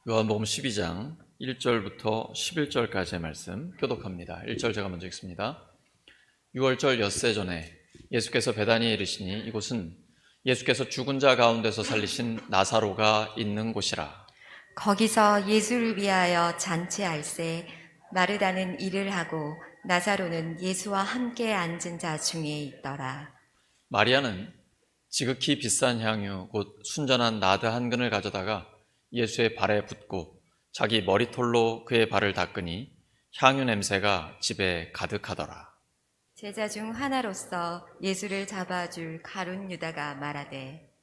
요한복음 12장 1절부터 11절까지의 말씀 교독합니다. 1절 제가 먼저 읽습니다. 6월절 엿새 전에 예수께서 베다니에 이르시니 이곳은 예수께서 죽은 자 가운데서 살리신 나사로가 있는 곳이라. 거기서 예수를 위하여 잔치할세 마르다는 일을 하고 나사로는 예수와 함께 앉은 자 중에 있더라. 마리아는 지극히 비싼 향유 곧 순전한 나드 한 근을 가져다가 예수의 발에 붓고 자기 머리털로 그의 발을 닦으니 향유 냄새가 집에 가득하더라. 제자 중 하나로서 예수를 잡아줄 가룟 유다가 말하되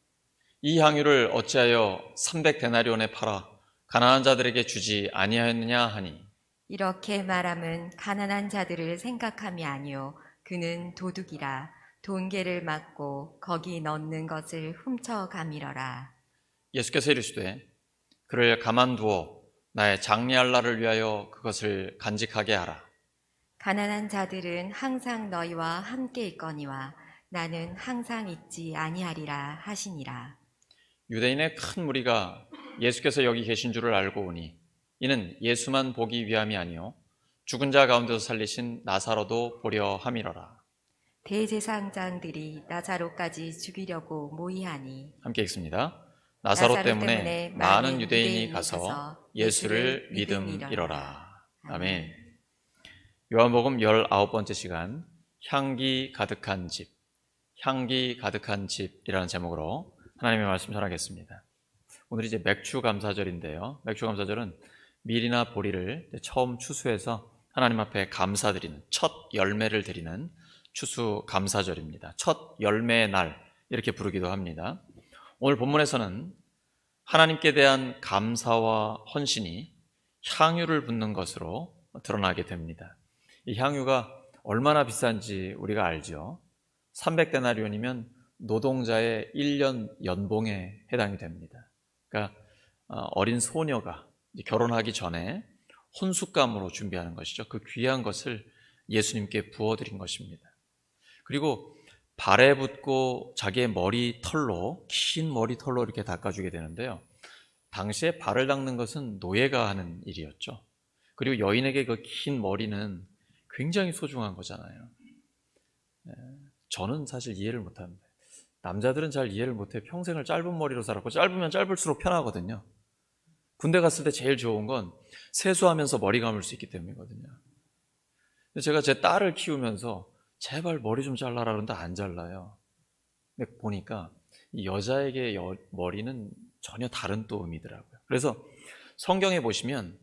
이 향유를 어찌하여 300데나리온에 팔아 가난한 자들에게 주지 아니하였느냐 하니, 이렇게 말함은 가난한 자들을 생각함이 아니요 그는 도둑이라 돈계를 막고 거기 넣는 것을 훔쳐가미러라. 예수께서 이르시되 그를 가만두어 나의 장례할 날을 위하여 그것을 간직하게 하라. 가난한 자들은 항상 너희와 함께 있거니와 나는 항상 있지 아니하리라 하시니라. 유대인의 큰 무리가 예수께서 여기 계신 줄을 알고 오니 이는 예수만 보기 위함이 아니요 죽은 자 가운데서 살리신 나사로도 보려 함이러라. 대제사장들이 나사로까지 죽이려고 모의하니 함께 읽습니다. 나사로 때문에 많은 유대인이 가서 예수를 믿음이러라. 아멘. 요한복음 19번째 시간, 향기 가득한 집, 향기 가득한 집이라는 제목으로 하나님의 말씀 전하겠습니다. 오늘이 이제 맥주 감사절인데요. 맥주 감사절은 밀이나 보리를 처음 추수해서 하나님 앞에 감사드리는, 첫 열매를 드리는 추수 감사절입니다. 첫 열매의 날, 이렇게 부르기도 합니다. 오늘 본문에서는 하나님께 대한 감사와 헌신이 향유를 붓는 것으로 드러나게 됩니다. 이 향유가 얼마나 비싼지 우리가 알죠. 300데나리온이면 노동자의 1년 연봉에 해당이 됩니다. 그러니까 어린 소녀가 결혼하기 전에 혼숙감으로 준비하는 것이죠. 그 귀한 것을 예수님께 부어드린 것입니다. 그리고 발에 붓고 자기의 머리털로, 긴 머리털로 이렇게 닦아주게 되는데요. 당시에 발을 닦는 것은 노예가 하는 일이었죠. 그리고 여인에게 그 긴 머리는 굉장히 소중한 거잖아요. 저는 사실 이해를 못합니다. 남자들은 잘 이해를 못해. 평생을 짧은 머리로 살았고 짧으면 짧을수록 편하거든요. 군대 갔을 때 제일 좋은 건 세수하면서 머리 감을 수 있기 때문이거든요. 제가 제 딸을 키우면서 제발 머리 좀 잘라라 그러는데 안 잘라요. 근데 보니까 이 여자에게 머리는 전혀 다른 또 의미더라고요. 그래서 성경에 보시면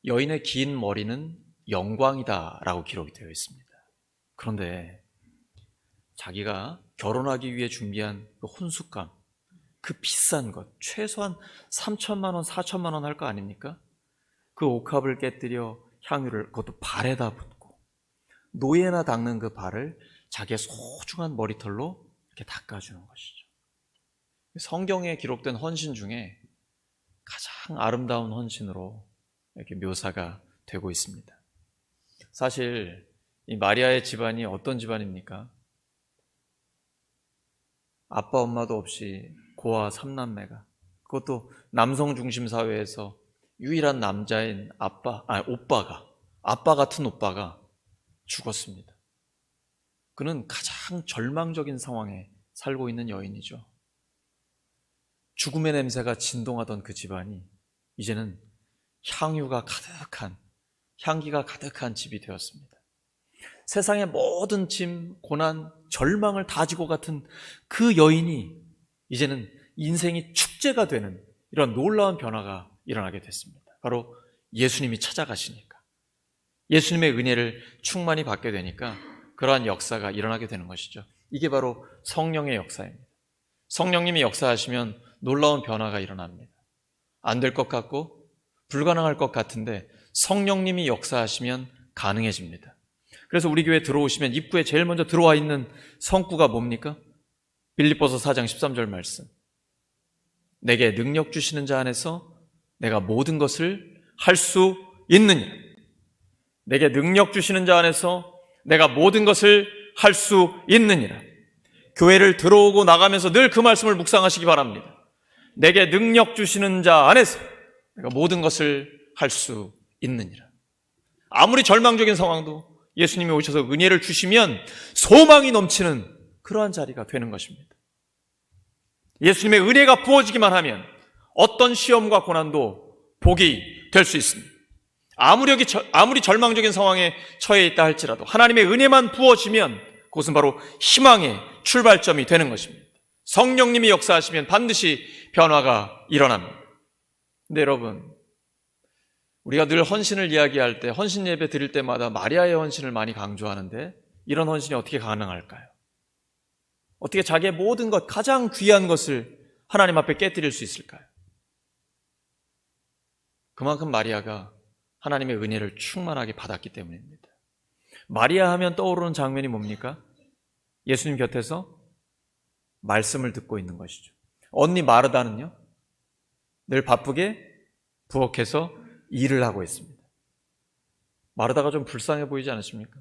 여인의 긴 머리는 영광이다라고 기록이 되어 있습니다. 그런데 자기가 결혼하기 위해 준비한 그 혼숙감, 그 비싼 것, 최소한 3천만 원, 4천만 원 할 거 아닙니까? 그 옥합을 깨뜨려 향유를 그것도 발에다 붓고 노예나 닦는 그 발을 자기의 소중한 머리털로 이렇게 닦아주는 것이죠. 성경에 기록된 헌신 중에 가장 아름다운 헌신으로 이렇게 묘사가 되고 있습니다. 사실 이 마리아의 집안이 어떤 집안입니까? 아빠 엄마도 없이 고아 3남매가, 그것도 남성 중심 사회에서 유일한 남자인 아빠 같은 오빠가 죽었습니다. 그는 가장 절망적인 상황에 살고 있는 여인이죠. 죽음의 냄새가 진동하던 그 집안이 이제는 향기가 가득한 집이 되었습니다. 세상의 모든 짐, 고난, 절망을 다 지고 같은 그 여인이 이제는 인생이 축제가 되는 이런 놀라운 변화가 일어나게 됐습니다. 바로 예수님이 찾아가시니까, 예수님의 은혜를 충만히 받게 되니까 그러한 역사가 일어나게 되는 것이죠. 이게 바로 성령의 역사입니다. 성령님이 역사하시면 놀라운 변화가 일어납니다. 안 될 것 같고 불가능할 것 같은데 성령님이 역사하시면 가능해집니다. 그래서 우리 교회 들어오시면 입구에 제일 먼저 들어와 있는 성구가 뭡니까? 빌립보서 4장 13절 말씀. 내게 능력 주시는 자 안에서 내가 모든 것을 할 수 있느냐. 내게 능력 주시는 자 안에서 내가 모든 것을 할 수 있느니라. 교회를 들어오고 나가면서 늘 그 말씀을 묵상하시기 바랍니다. 내게 능력 주시는 자 안에서 내가 모든 것을 할 수 있느니라. 아무리 절망적인 상황도 예수님이 오셔서 은혜를 주시면 소망이 넘치는 그러한 자리가 되는 것입니다. 예수님의 은혜가 부어지기만 하면 어떤 시험과 고난도 복이 될 수 있습니다. 아무리 절망적인 상황에 처해 있다 할지라도 하나님의 은혜만 부어지면 그것은 바로 희망의 출발점이 되는 것입니다. 성령님이 역사하시면 반드시 변화가 일어납니다. 근데 여러분, 우리가 늘 헌신을 이야기할 때, 헌신 예배 드릴 때마다 마리아의 헌신을 많이 강조하는데 이런 헌신이 어떻게 가능할까요? 어떻게 자기의 모든 것, 가장 귀한 것을 하나님 앞에 깨뜨릴 수 있을까요? 그만큼 마리아가 하나님의 은혜를 충만하게 받았기 때문입니다. 마리아 하면 떠오르는 장면이 뭡니까? 예수님 곁에서 말씀을 듣고 있는 것이죠. 언니 마르다는요, 늘 바쁘게 부엌에서 일을 하고 있습니다. 마르다가 좀 불쌍해 보이지 않으십니까?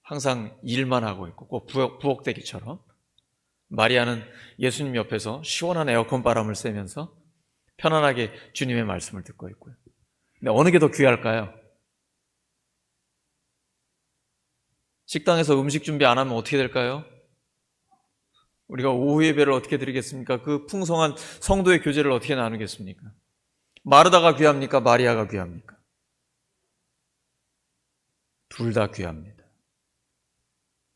항상 일만 하고 있고 꼭 부엌대기처럼. 마리아는 예수님 옆에서 시원한 에어컨 바람을 쐬면서 편안하게 주님의 말씀을 듣고 있고요. 근데 어느 게 더 귀할까요? 식당에서 음식 준비 안 하면 어떻게 될까요? 우리가 오후 예배를 어떻게 드리겠습니까? 그 풍성한 성도의 교제를 어떻게 나누겠습니까? 마르다가 귀합니까? 마리아가 귀합니까? 둘 다 귀합니다.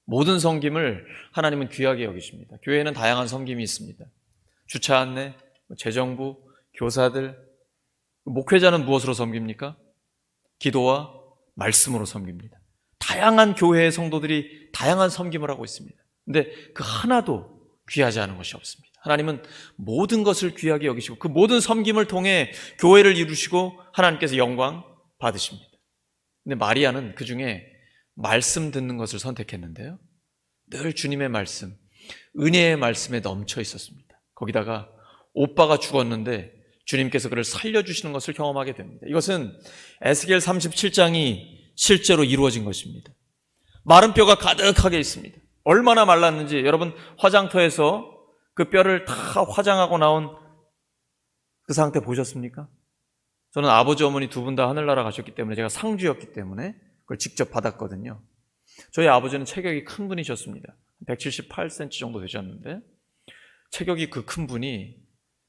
모든 섬김을 하나님은 귀하게 여기십니다. 교회에는 다양한 섬김이 있습니다. 주차 안내, 재정부, 교사들, 목회자는 무엇으로 섬깁니까? 기도와 말씀으로 섬깁니다. 다양한 교회의 성도들이 다양한 섬김을 하고 있습니다. 근데 그 하나도 귀하지 않은 것이 없습니다. 하나님은 모든 것을 귀하게 여기시고 그 모든 섬김을 통해 교회를 이루시고 하나님께서 영광 받으십니다. 근데 마리아는 그 중에 말씀 듣는 것을 선택했는데요, 늘 주님의 말씀, 은혜의 말씀에 넘쳐 있었습니다. 거기다가 오빠가 죽었는데 주님께서 그를 살려주시는 것을 경험하게 됩니다. 이것은 에스겔 37장이 실제로 이루어진 것입니다. 마른 뼈가 가득하게 있습니다. 얼마나 말랐는지 여러분, 화장터에서 그 뼈를 다 화장하고 나온 그 상태 보셨습니까? 저는 아버지 어머니 두 분 다 하늘나라 가셨기 때문에, 제가 상주였기 때문에 그걸 직접 받았거든요. 저희 아버지는 체격이 큰 분이셨습니다. 178cm 정도 되셨는데 체격이 그 큰 분이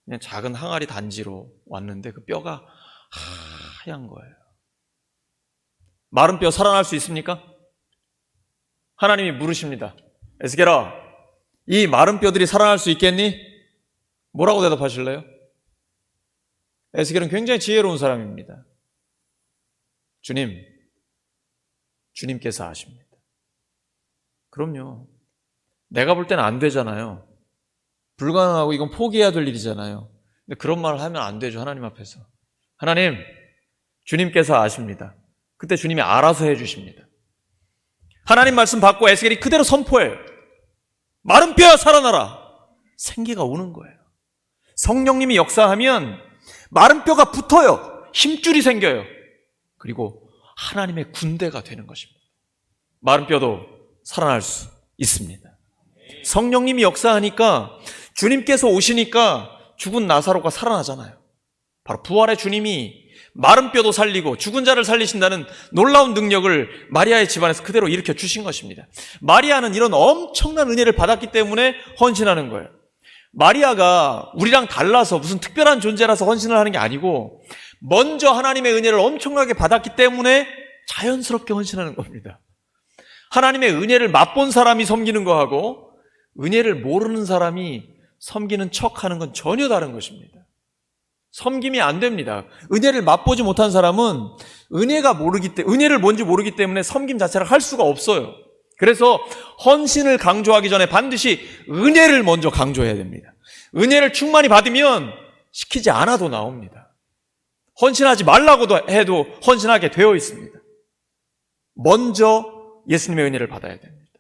그냥 작은 항아리 단지로 왔는데 그 뼈가 하얀 거예요. 마른 뼈 살아날 수 있습니까? 하나님이 물으십니다. 에스겔아, 이 마른 뼈들이 살아날 수 있겠니? 뭐라고 대답하실래요? 에스겔은 굉장히 지혜로운 사람입니다. 주님께서 아십니다. 그럼요. 내가 볼 때는 안 되잖아요. 불가능하고 이건 포기해야 될 일이잖아요. 근데 그런 말을 하면 안 되죠. 하나님 앞에서. 하나님, 주님께서 아십니다. 그때 주님이 알아서 해주십니다. 하나님 말씀 받고 에스겔이 그대로 선포해요. 마른 뼈야 살아나라. 생기가 오는 거예요. 성령님이 역사하면 마른 뼈가 붙어요. 힘줄이 생겨요. 그리고 하나님의 군대가 되는 것입니다. 마른 뼈도 살아날 수 있습니다. 성령님이 역사하니까, 주님께서 오시니까 죽은 나사로가 살아나잖아요. 바로 부활의 주님이 마른 뼈도 살리고 죽은 자를 살리신다는 놀라운 능력을 마리아의 집안에서 그대로 일으켜 주신 것입니다. 마리아는 이런 엄청난 은혜를 받았기 때문에 헌신하는 거예요. 마리아가 우리랑 달라서 무슨 특별한 존재라서 헌신을 하는 게 아니고, 먼저 하나님의 은혜를 엄청나게 받았기 때문에 자연스럽게 헌신하는 겁니다. 하나님의 은혜를 맛본 사람이 섬기는 거하고 은혜를 모르는 사람이 섬기는 척하는 건 전혀 다른 것입니다. 섬김이 안 됩니다. 은혜를 맛보지 못한 사람은 은혜를 뭔지 모르기 때문에 섬김 자체를 할 수가 없어요. 그래서 헌신을 강조하기 전에 반드시 은혜를 먼저 강조해야 됩니다. 은혜를 충만히 받으면 시키지 않아도 나옵니다. 헌신하지 말라고도 해도 헌신하게 되어 있습니다. 먼저 예수님의 은혜를 받아야 됩니다.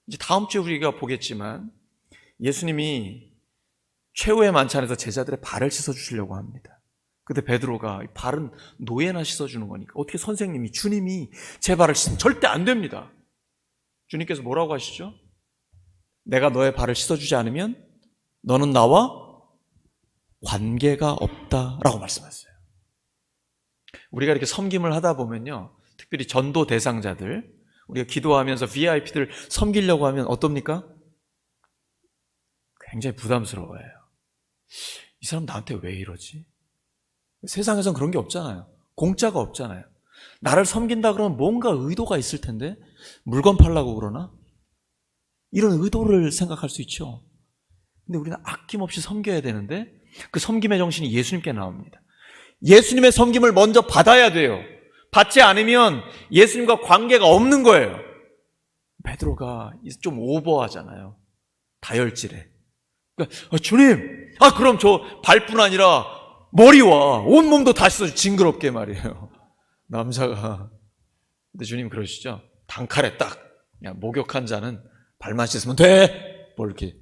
이제 다음 주에 우리가 보겠지만 예수님이 최후의 만찬에서 제자들의 발을 씻어주시려고 합니다. 그때 베드로가 발은 노예나 씻어주는 거니까 어떻게 주님이 제 발을 씻으면 절대 안 됩니다. 주님께서 뭐라고 하시죠? 내가 너의 발을 씻어주지 않으면 너는 나와 관계가 없다라고 말씀하셨어요. 우리가 이렇게 섬김을 하다 보면요, 특별히 전도 대상자들, 우리가 기도하면서 VIP들 섬기려고 하면 어떻습니까? 굉장히 부담스러워해요. 이 사람 나한테 왜 이러지? 세상에선 그런 게 없잖아요. 공짜가 없잖아요. 나를 섬긴다 그러면 뭔가 의도가 있을 텐데 물건 팔라고 그러나? 이런 의도를 생각할 수 있죠. 근데 우리는 아낌없이 섬겨야 되는데 그 섬김의 정신이 예수님께 나옵니다. 예수님의 섬김을 먼저 받아야 돼요. 받지 않으면 예수님과 관계가 없는 거예요. 베드로가 좀 오버하잖아요. 다혈질에. 그러니까, 주님, 그럼 저 발뿐 아니라 머리와 온몸도 다시 징그럽게 말이에요. 남자가. 근데 주님 그러시죠? 단칼에 딱 그냥 목욕한 자는 발만 씻으면 돼. 뭐 이렇게.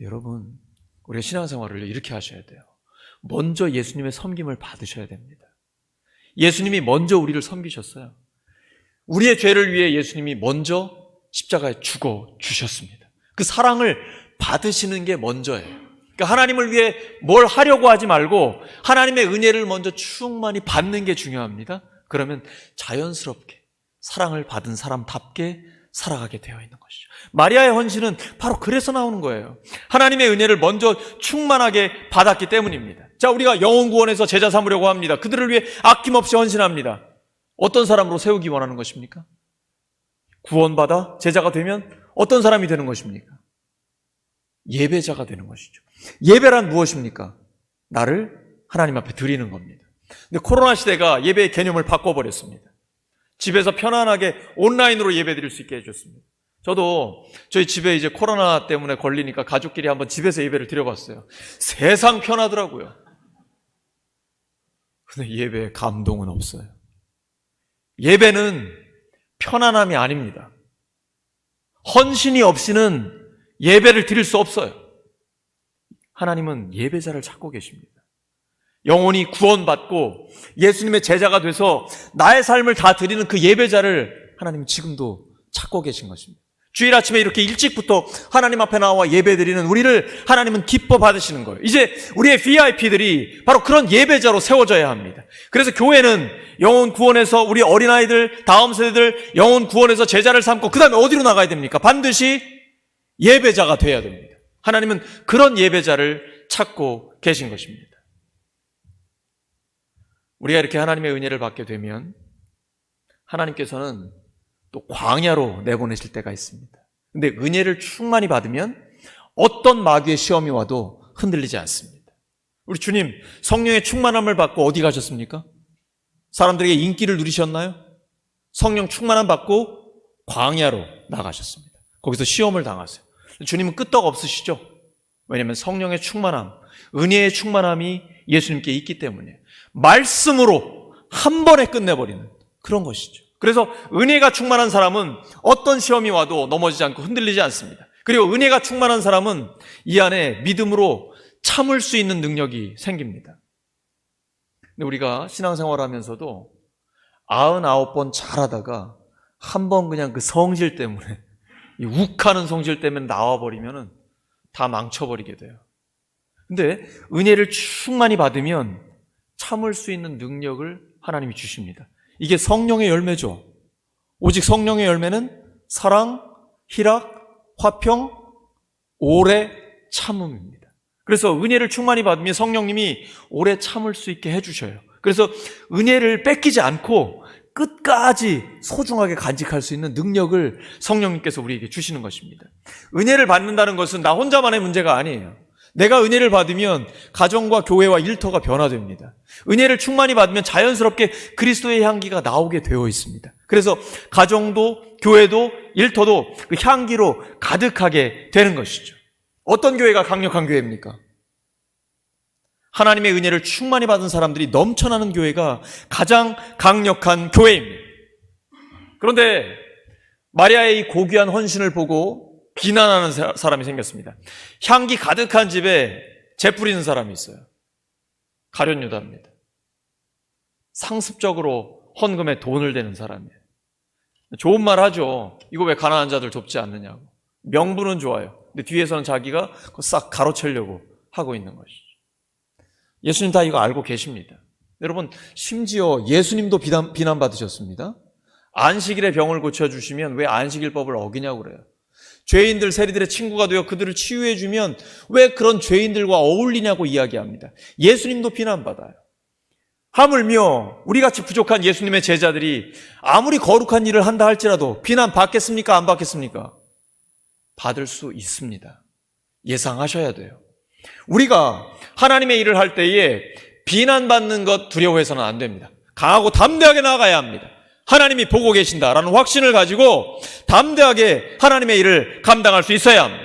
여러분, 우리가 신앙생활을 이렇게 하셔야 돼요. 먼저 예수님의 섬김을 받으셔야 됩니다. 예수님이 먼저 우리를 섬기셨어요. 우리의 죄를 위해 예수님이 먼저 십자가에 죽어 주셨습니다. 그 사랑을 받으시는 게 먼저예요. 그러니까 하나님을 위해 뭘 하려고 하지 말고 하나님의 은혜를 먼저 충만히 받는 게 중요합니다. 그러면 자연스럽게 사랑을 받은 사람답게 살아가게 되어 있는 것이죠. 마리아의 헌신은 바로 그래서 나오는 거예요. 하나님의 은혜를 먼저 충만하게 받았기 때문입니다. 자, 우리가 영혼 구원에서 제자 삼으려고 합니다. 그들을 위해 아낌없이 헌신합니다. 어떤 사람으로 세우기 원하는 것입니까? 구원받아 제자가 되면 어떤 사람이 되는 것입니까? 예배자가 되는 것이죠. 예배란 무엇입니까? 나를 하나님 앞에 드리는 겁니다. 근데 코로나 시대가 예배의 개념을 바꿔버렸습니다. 집에서 편안하게 온라인으로 예배 드릴 수 있게 해줬습니다. 저도 저희 집에 이제 코로나 때문에 걸리니까 가족끼리 한번 집에서 예배를 드려봤어요. 세상 편하더라고요. 근데 예배에 감동은 없어요. 예배는 편안함이 아닙니다. 헌신이 없이는 예배를 드릴 수 없어요. 하나님은 예배자를 찾고 계십니다. 영혼이 구원받고 예수님의 제자가 돼서 나의 삶을 다 드리는 그 예배자를 하나님은 지금도 찾고 계신 것입니다. 주일 아침에 이렇게 일찍부터 하나님 앞에 나와 예배 드리는 우리를 하나님은 기뻐 받으시는 거예요. 이제 우리의 VIP들이 바로 그런 예배자로 세워져야 합니다. 그래서 교회는 영혼 구원해서 우리 어린아이들, 다음 세대들 영혼 구원해서 제자를 삼고 그 다음에 어디로 나가야 됩니까? 반드시 예배자가 돼야 됩니다. 하나님은 그런 예배자를 찾고 계신 것입니다. 우리가 이렇게 하나님의 은혜를 받게 되면 하나님께서는 또 광야로 내보내실 때가 있습니다. 근데 은혜를 충만히 받으면 어떤 마귀의 시험이 와도 흔들리지 않습니다. 우리 주님 성령의 충만함을 받고 어디 가셨습니까? 사람들에게 인기를 누리셨나요? 성령 충만함 받고 광야로 나가셨습니다. 거기서 시험을 당하세요. 주님은 끄떡 없으시죠? 왜냐하면 성령의 충만함, 은혜의 충만함이 예수님께 있기 때문에 말씀으로 한 번에 끝내버리는 그런 것이죠. 그래서 은혜가 충만한 사람은 어떤 시험이 와도 넘어지지 않고 흔들리지 않습니다. 그리고 은혜가 충만한 사람은 이 안에 믿음으로 참을 수 있는 능력이 생깁니다. 근데 우리가 신앙생활 하면서도 99번 잘하다가 한 번 그냥 그 성질 때문에 이 욱하는 성질 때문에 나와버리면 다 망쳐버리게 돼요. 근데 은혜를 충만히 받으면 참을 수 있는 능력을 하나님이 주십니다. 이게 성령의 열매죠. 오직 성령의 열매는 사랑, 희락, 화평, 오래 참음입니다. 그래서 은혜를 충만히 받으면 성령님이 오래 참을 수 있게 해주셔요. 그래서 은혜를 뺏기지 않고 끝까지 소중하게 간직할 수 있는 능력을 성령님께서 우리에게 주시는 것입니다. 은혜를 받는다는 것은 나 혼자만의 문제가 아니에요. 내가 은혜를 받으면 가정과 교회와 일터가 변화됩니다. 은혜를 충만히 받으면 자연스럽게 그리스도의 향기가 나오게 되어 있습니다. 그래서 가정도 교회도 일터도 그 향기로 가득하게 되는 것이죠. 어떤 교회가 강력한 교회입니까? 하나님의 은혜를 충만히 받은 사람들이 넘쳐나는 교회가 가장 강력한 교회입니다. 그런데 마리아의 이 고귀한 헌신을 보고 비난하는 사람이 생겼습니다. 향기 가득한 집에 재 뿌리는 사람이 있어요. 가룟 유다입니다. 상습적으로 헌금에 돈을 대는 사람이에요. 좋은 말 하죠. 이거 왜 가난한 자들 돕지 않느냐고. 명분은 좋아요. 근데 뒤에서는 자기가 싹 가로채려고 하고 있는 것이죠. 예수님 다 이거 알고 계십니다. 여러분, 심지어 예수님도 비난받으셨습니다. 안식일에 병을 고쳐주시면 왜 안식일법을 어기냐고 그래요. 죄인들, 세리들의 친구가 되어 그들을 치유해주면 왜 그런 죄인들과 어울리냐고 이야기합니다. 예수님도 비난받아요. 하물며 우리같이 부족한 예수님의 제자들이 아무리 거룩한 일을 한다 할지라도 비난받겠습니까? 안 받겠습니까? 받을 수 있습니다. 예상하셔야 돼요. 우리가 하나님의 일을 할 때에 비난받는 것 두려워해서는 안 됩니다. 강하고 담대하게 나아가야 합니다. 하나님이 보고 계신다라는 확신을 가지고 담대하게 하나님의 일을 감당할 수 있어야 합니다.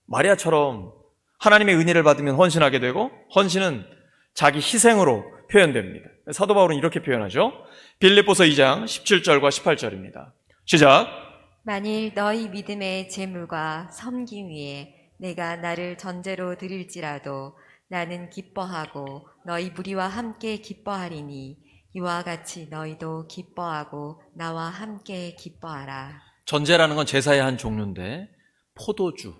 마리아처럼 하나님의 은혜를 받으면 헌신하게 되고, 헌신은 자기 희생으로 표현됩니다. 사도 바울은 이렇게 표현하죠. 빌립보서 2장 17절과 18절입니다. 시작. 만일 너희 믿음의 재물과 섬김 위에 내가 나를 전제로 드릴지라도 나는 기뻐하고 너희 무리와 함께 기뻐하리니 이와 같이 너희도 기뻐하고 나와 함께 기뻐하라. 전제라는 건 제사의 한 종류인데, 포도주,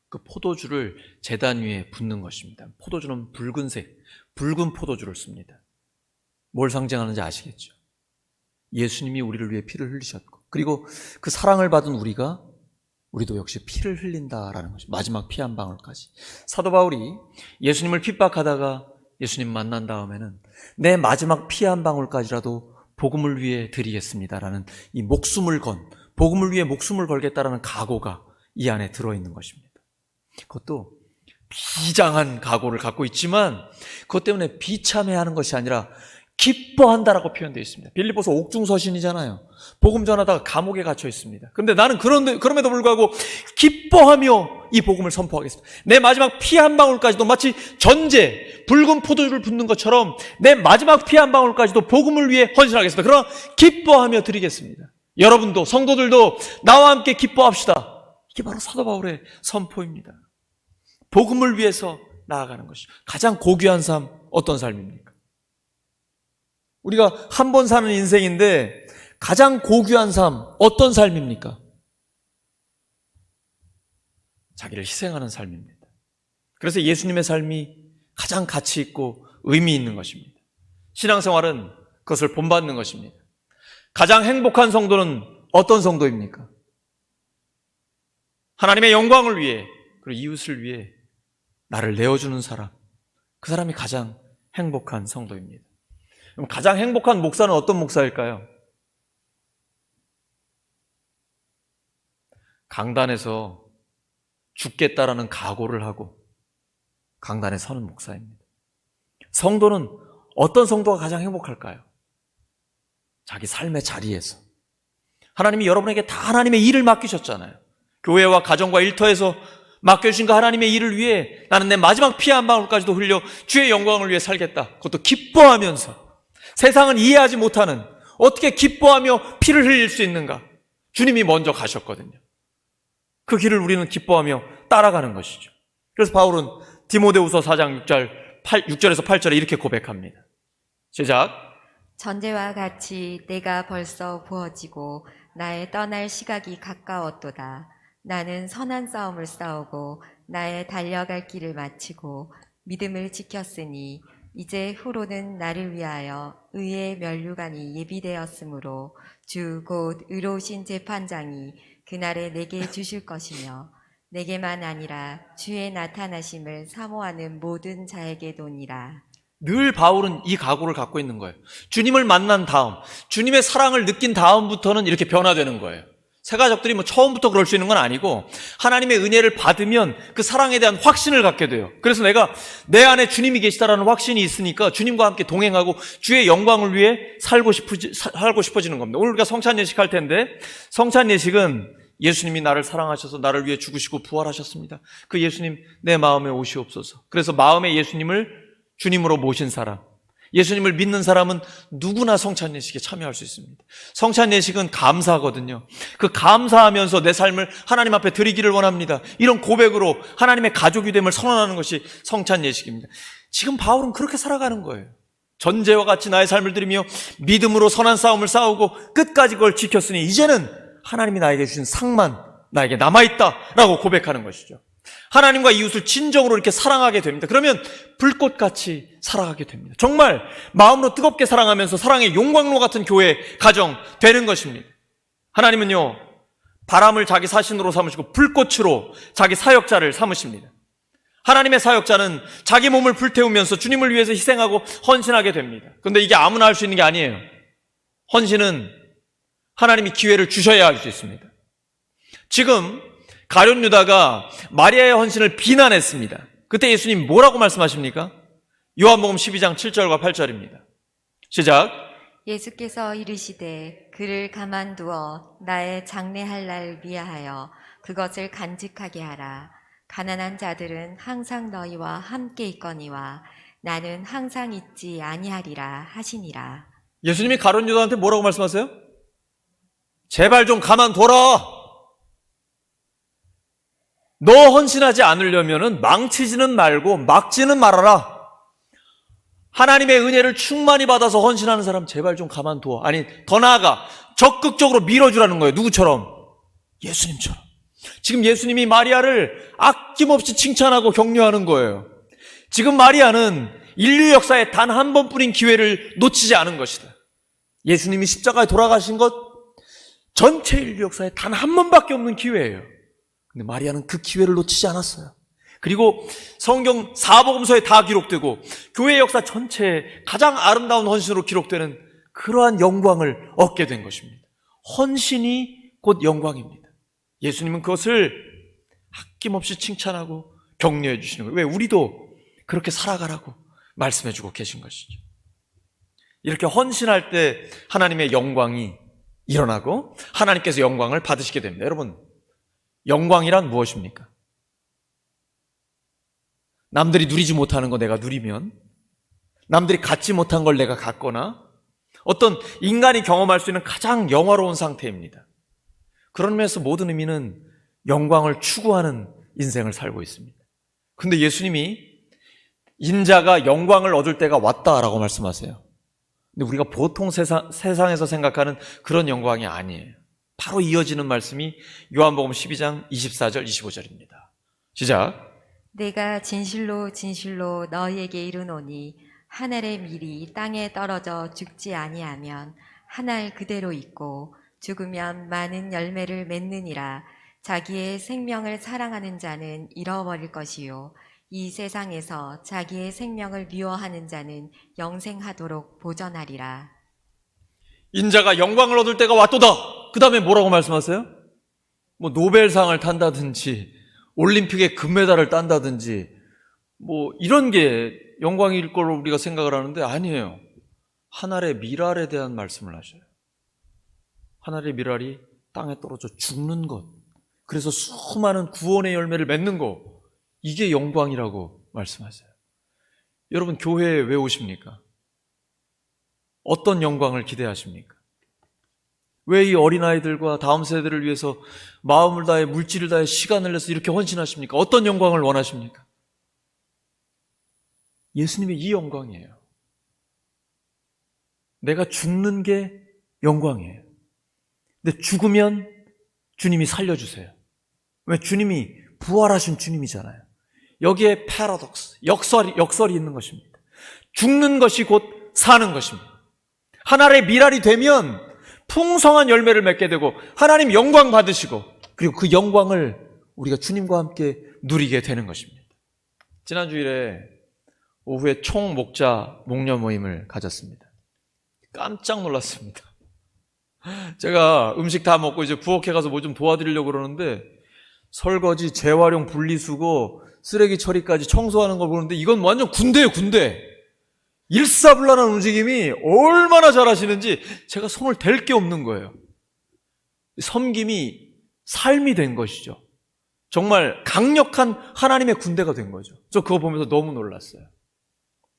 그 포도주를 제단 위에 붓는 것입니다. 포도주는 붉은색, 붉은 포도주를 씁니다. 뭘 상징하는지 아시겠죠? 예수님이 우리를 위해 피를 흘리셨고, 그리고 그 사랑을 받은 우리도 역시 피를 흘린다라는 것이 마지막 피 한 방울까지. 사도 바울이 예수님을 핍박하다가 예수님 만난 다음에는 내 마지막 피 한 방울까지라도 복음을 위해 드리겠습니다라는 이 복음을 위해 목숨을 걸겠다라는 각오가 이 안에 들어있는 것입니다. 그것도 비장한 각오를 갖고 있지만 그것 때문에 비참해하는 것이 아니라 기뻐한다라고 표현되어 있습니다. 빌립보서 옥중서신이잖아요. 복음 전하다가 감옥에 갇혀 있습니다. 그런데 나는 그럼에도 불구하고 기뻐하며 이 복음을 선포하겠습니다. 내 마지막 피 한 방울까지도 마치 전제, 붉은 포도주를 붓는 것처럼 내 마지막 피 한 방울까지도 복음을 위해 헌신하겠습니다. 그러나 기뻐하며 드리겠습니다. 여러분도, 성도들도 나와 함께 기뻐합시다. 이게 바로 사도 바울의 선포입니다. 복음을 위해서 나아가는 것이죠. 가장 고귀한 삶, 어떤 삶입니까? 우리가 한 번 사는 인생인데 가장 고귀한 삶, 어떤 삶입니까? 자기를 희생하는 삶입니다. 그래서 예수님의 삶이 가장 가치 있고 의미 있는 것입니다. 신앙생활은 그것을 본받는 것입니다. 가장 행복한 성도는 어떤 성도입니까? 하나님의 영광을 위해, 그리고 이웃을 위해 나를 내어주는 사람, 그 사람이 가장 행복한 성도입니다. 그럼 가장 행복한 목사는 어떤 목사일까요? 강단에서 죽겠다라는 각오를 하고 강단에 서는 목사입니다. 성도는 어떤 성도가 가장 행복할까요? 자기 삶의 자리에서. 하나님이 여러분에게 다 하나님의 일을 맡기셨잖아요. 교회와 가정과 일터에서 맡겨주신 그 하나님의 일을 위해 나는 내 마지막 피 한 방울까지도 흘려 주의 영광을 위해 살겠다. 그것도 기뻐하면서. 세상은 이해하지 못하는, 어떻게 기뻐하며 피를 흘릴 수 있는가? 주님이 먼저 가셨거든요. 그 길을 우리는 기뻐하며 따라가는 것이죠. 그래서 바울은 디모데후서 4장 6절에서 8절에 이렇게 고백합니다. 시작. 전제와 같이 내가 벌써 부어지고 나의 떠날 시각이 가까웠도다. 나는 선한 싸움을 싸우고 나의 달려갈 길을 마치고 믿음을 지켰으니 이제 후로는 나를 위하여 의의 면류관이 예비되었으므로 주 곧 의로우신 재판장이 그날에 내게 주실 것이며 내게만 아니라 주의 나타나심을 사모하는 모든 자에게도니라. 늘 바울은 이 각오를 갖고 있는 거예요. 주님을 만난 다음, 주님의 사랑을 느낀 다음부터는 이렇게 변화되는 거예요. 새 가족들이 처음부터 그럴 수 있는 건 아니고 하나님의 은혜를 받으면 그 사랑에 대한 확신을 갖게 돼요. 그래서 내가 내 안에 주님이 계시다라는 확신이 있으니까 주님과 함께 동행하고 주의 영광을 위해 살고 싶어지는 겁니다. 오늘 우리가 성찬 예식 할 텐데, 성찬 예식은 예수님이 나를 사랑하셔서 나를 위해 죽으시고 부활하셨습니다. 그 예수님 내 마음에 오시옵소서. 그래서 마음에 예수님을 주님으로 모신 사람, 예수님을 믿는 사람은 누구나 성찬 예식에 참여할 수 있습니다. 성찬 예식은 감사거든요. 그 감사하면서 내 삶을 하나님 앞에 드리기를 원합니다. 이런 고백으로 하나님의 가족이 됨을 선언하는 것이 성찬 예식입니다. 지금 바울은 그렇게 살아가는 거예요. 전제와 같이 나의 삶을 드리며 믿음으로 선한 싸움을 싸우고 끝까지 그걸 지켰으니 이제는 하나님이 나에게 주신 상만 나에게 남아있다라고 고백하는 것이죠. 하나님과 이웃을 진정으로 이렇게 사랑하게 됩니다. 그러면 불꽃같이 살아가게 됩니다. 정말 마음으로 뜨겁게 사랑하면서 사랑의 용광로 같은 교회 가정 되는 것입니다. 하나님은요, 바람을 자기 사신으로 삼으시고 불꽃으로 자기 사역자를 삼으십니다. 하나님의 사역자는 자기 몸을 불태우면서 주님을 위해서 희생하고 헌신하게 됩니다. 그런데 이게 아무나 할 수 있는 게 아니에요. 헌신은 하나님이 기회를 주셔야 할 수 있습니다. 지금 가룟 유다가 마리아의 헌신을 비난했습니다. 그때 예수님 뭐라고 말씀하십니까? 요한복음 12장 7절과 8절입니다. 시작. 예수께서 이르시되 그를 가만두어 나의 장례할 날 위하여 그것을 간직하게 하라. 가난한 자들은 항상 너희와 함께 있거니와 나는 항상 있지 아니하리라 하시니라. 예수님이 가룟 유다한테 뭐라고 말씀하세요? 제발 좀 가만둬라. 너 헌신하지 않으려면 망치지는 말고 막지는 말아라. 하나님의 은혜를 충만히 받아서 헌신하는 사람 제발 좀 가만둬. 아니, 더 나아가 적극적으로 밀어주라는 거예요. 누구처럼? 예수님처럼. 지금 예수님이 마리아를 아낌없이 칭찬하고 격려하는 거예요. 지금 마리아는 인류 역사에 단 한 번뿐인 기회를 놓치지 않은 것이다. 예수님이 십자가에 돌아가신 것 전체 인류 역사에 단 한 번밖에 없는 기회예요. 근데 마리아는 그 기회를 놓치지 않았어요. 그리고 성경 사복음서에 다 기록되고 교회 역사 전체에 가장 아름다운 헌신으로 기록되는 그러한 영광을 얻게 된 것입니다. 헌신이 곧 영광입니다. 예수님은 그것을 아낌없이 칭찬하고 격려해 주시는 거예요. 왜? 우리도 그렇게 살아가라고 말씀해 주고 계신 것이죠. 이렇게 헌신할 때 하나님의 영광이 일어나고 하나님께서 영광을 받으시게 됩니다. 여러분, 영광이란 무엇입니까? 남들이 누리지 못하는 거 내가 누리면, 남들이 갖지 못한 걸 내가 갖거나 어떤 인간이 경험할 수 있는 가장 영화로운 상태입니다. 그런 면에서 모든 의미는 영광을 추구하는 인생을 살고 있습니다. 근데 예수님이 인자가 영광을 얻을 때가 왔다라고 말씀하세요. 근데 우리가 보통 세상에서 생각하는 그런 영광이 아니에요. 바로 이어지는 말씀이 요한복음 12장 24절 25절입니다. 시작. 내가 진실로 진실로 너희에게 이르노니 한 알의 밀이 땅에 떨어져 죽지 아니하면 한 알 그대로 있고 죽으면 많은 열매를 맺느니라. 자기의 생명을 사랑하는 자는 잃어버릴 것이요 이 세상에서 자기의 생명을 미워하는 자는 영생하도록 보전하리라. 인자가 영광을 얻을 때가 왔도다. 그 다음에 뭐라고 말씀하세요? 뭐 노벨상을 탄다든지 올림픽에 금메달을 딴다든지 뭐 이런 게 영광일 걸로 우리가 생각을 하는데 아니에요. 한 알의 밀알에 대한 말씀을 하셔요. 한 알의 밀알이 땅에 떨어져 죽는 것, 그래서 수많은 구원의 열매를 맺는 것, 이게 영광이라고 말씀하세요. 여러분, 교회에 왜 오십니까? 어떤 영광을 기대하십니까? 왜 이 어린아이들과 다음 세대를 위해서 마음을 다해 물질을 다해 시간을 내서 이렇게 헌신하십니까? 어떤 영광을 원하십니까? 예수님의 이 영광이에요. 내가 죽는 게 영광이에요. 근데 죽으면 주님이 살려주세요. 왜? 주님이 부활하신 주님이잖아요. 여기에 패러독스, 역설이 있는 것입니다. 죽는 것이 곧 사는 것입니다. 한 알의 밀알이 되면 풍성한 열매를 맺게 되고 하나님 영광 받으시고 그리고 그 영광을 우리가 주님과 함께 누리게 되는 것입니다. 지난 주일에 오후에 총목자 목녀 모임을 가졌습니다. 깜짝 놀랐습니다. 제가 음식 다 먹고 이제 부엌에 가서 뭐 좀 도와드리려고 그러는데 설거지, 재활용, 분리수거, 쓰레기 처리까지 청소하는 걸 보는데 이건 완전 군대예요, 군대. 일사불란한 움직임이 얼마나 잘하시는지 제가 손을 댈 게 없는 거예요. 섬김이 삶이 된 것이죠. 정말 강력한 하나님의 군대가 된 거죠. 저 그거 보면서 너무 놀랐어요.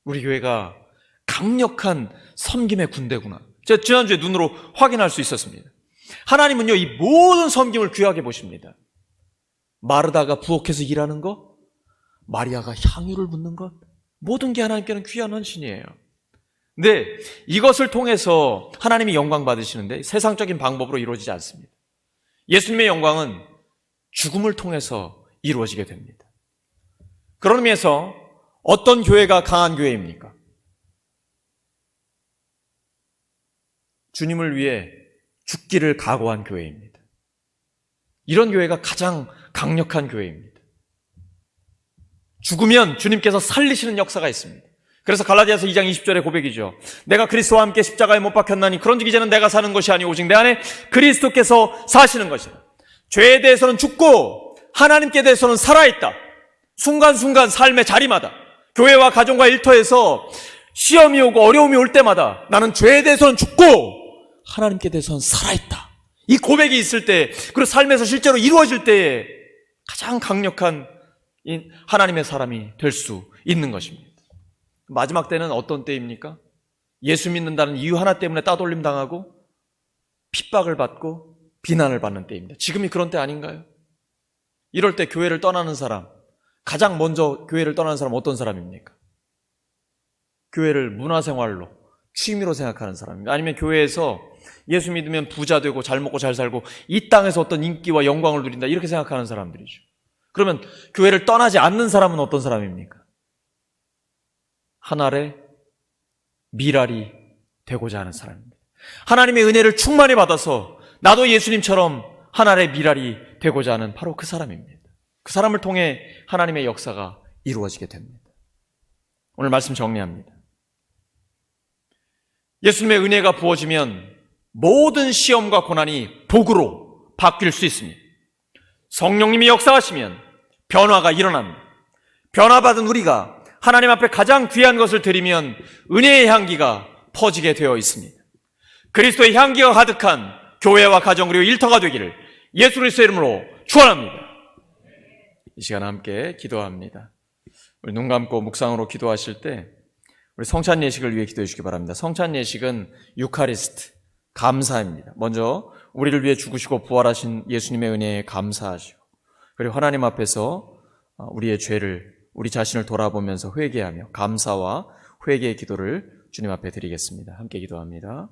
우리 교회가 강력한 섬김의 군대구나. 제가 지난주에 눈으로 확인할 수 있었습니다. 하나님은요, 이 모든 섬김을 귀하게 보십니다. 마르다가 부엌에서 일하는 것, 마리아가 향유를 붓는 것, 모든 게 하나님께는 귀한 헌신이에요. 근데 이것을 통해서 하나님이 영광 받으시는데 세상적인 방법으로 이루어지지 않습니다. 예수님의 영광은 죽음을 통해서 이루어지게 됩니다. 그런 의미에서 어떤 교회가 강한 교회입니까? 주님을 위해 죽기를 각오한 교회입니다. 이런 교회가 가장 강력한 교회입니다. 죽으면 주님께서 살리시는 역사가 있습니다. 그래서 갈라디아서 2장 20절의 고백이죠. 내가 그리스도와 함께 십자가에 못 박혔나니 그런즉 이제는 내가 사는 것이 아니오 오직 내 안에 그리스도께서 사시는 것이다. 죄에 대해서는 죽고 하나님께 대해서는 살아있다. 순간순간 삶의 자리마다 교회와 가정과 일터에서 시험이 오고 어려움이 올 때마다 나는 죄에 대해서는 죽고 하나님께 대해서는 살아있다. 이 고백이 있을 때, 그리고 삶에서 실제로 이루어질 때에 가장 강력한 하나님의 사람이 될 수 있는 것입니다. 마지막 때는 어떤 때입니까? 예수 믿는다는 이유 하나 때문에 따돌림 당하고 핍박을 받고 비난을 받는 때입니다. 지금이 그런 때 아닌가요? 이럴 때 교회를 떠나는 사람, 가장 먼저 교회를 떠나는 사람 어떤 사람입니까? 교회를 문화생활로, 취미로 생각하는 사람입니다. 아니면 교회에서 예수 믿으면 부자 되고 잘 먹고 잘 살고 이 땅에서 어떤 인기와 영광을 누린다 이렇게 생각하는 사람들이죠. 그러면 교회를 떠나지 않는 사람은 어떤 사람입니까? 하늘의 미랄이 되고자 하는 사람입니다. 하나님의 은혜를 충만히 받아서 나도 예수님처럼 하늘의 미랄이 되고자 하는 바로 그 사람입니다. 그 사람을 통해 하나님의 역사가 이루어지게 됩니다. 오늘 말씀 정리합니다. 예수님의 은혜가 부어지면 모든 시험과 고난이 복으로 바뀔 수 있습니다. 성령님이 역사하시면 변화가 일어납니다. 변화받은 우리가 하나님 앞에 가장 귀한 것을 드리면 은혜의 향기가 퍼지게 되어 있습니다. 그리스도의 향기가 가득한 교회와 가정 그리고 일터가 되기를 예수 그리스도의 이름으로 축원합니다. 이 시간 함께 기도합니다. 우리 눈 감고 묵상으로 기도하실 때 우리 성찬 예식을 위해 기도해 주시기 바랍니다. 성찬 예식은 유카리스트, 감사입니다. 먼저 우리를 위해 죽으시고 부활하신 예수님의 은혜에 감사하시고 그리고 하나님 앞에서 우리의 죄를 우리 자신을 돌아보면서 회개하며 감사와 회개의 기도를 주님 앞에 드리겠습니다. 함께 기도합니다.